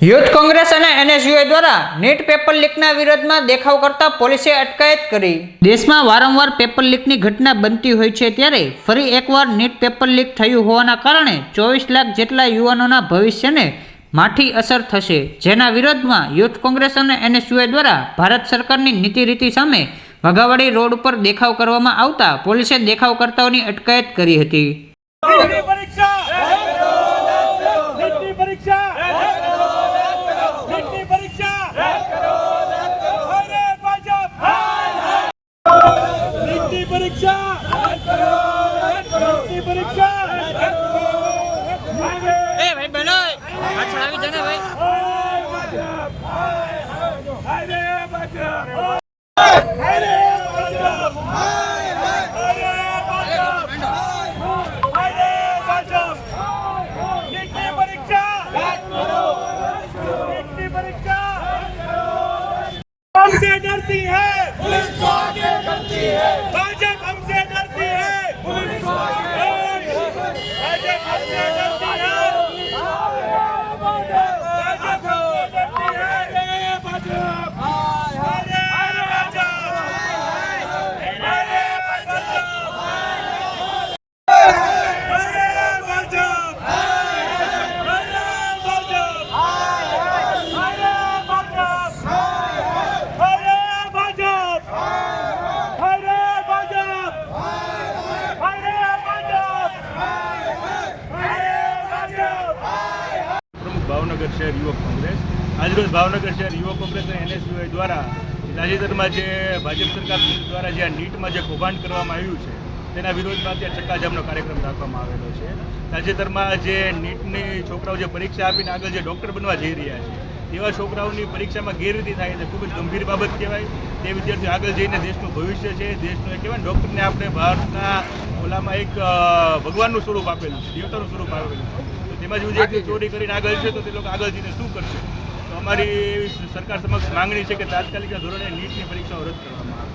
Youth Congress અને NSUI દ્વારા NEET paper લીકના વિરોધમાં દેખાવ કરતા પોલીસે અટકાયત કરી। દેશમાં વારંવાર પેપર લીકની ઘટના બનતી હોય છે, ત્યારે ફરી એકવાર નીટ પેપર લીક થયું હોવાના કારણે 24 લાખ જેટલા યુવાનોના ભવિષ્યને માઠી અસર થશે, જેના વિરોધમાં યુથ કોંગ્રેસ અને એનએસયુઆઈ દ્વારા ભારત સરકારની નીતિ રીતિ સામે વાઘાવાડી રોડ ઉપર દેખાવ કરવામાં આવતા પોલીસે દેખાવકર્તાઓની અટકાયત કરી હતી। हमसे डरती है पुलिस को आगे करती है, भाजपा हमसे डरती है पुलिस को आगे, भाजपा हमसे डरती है, भाजपा डरती है, भाजपा भावनगर शहर युवक कांग्रेस आज रोज भावनगर शहर युवक कांग्रेस અને એનએસયુઆઈ દ્વારા તાજેતરમાં જે ભાજપ સરકાર દ્વારા જે નીટમાં જે કૌભાંડ કરવામાં આવ્યું છે તેના વિરોધમાં અત્યારે ચક્કાજામનો કાર્યક્રમ રાખવામાં આવેલો છે। તાજેતરમાં જે નીટની છોકરાઓ જે પરીક્ષા આપીને આગળ જે ડૉક્ટર બનવા જઈ રહ્યા છે તેવા છોકરાઓની પરીક્ષામાં ગેરરીતિ થાય છે, ખૂબ જ ગંભીર બાબત કહેવાય। તે વિદ્યાર્થીઓ આગળ જઈને દેશનું ભવિષ્ય છે, દેશનું એ કહેવાય ડૉક્ટરને આપણે ભારતના ઓલામાં એક ભગવાનનું સ્વરૂપ આપેલું છે, દેવતાનું સ્વરૂપ આપેલું છે, તેમાં જ વિદ્યાર્થીઓ ચોરી કરીને આગળ છે તો તે લોકો આગળ જઈને શું કરશે? તો અમારી સરકાર સમક્ષ માંગણી છે કે તાત્કાલિક ધોરણે નીટની પરીક્ષાઓ રદ કરવામાં આવે।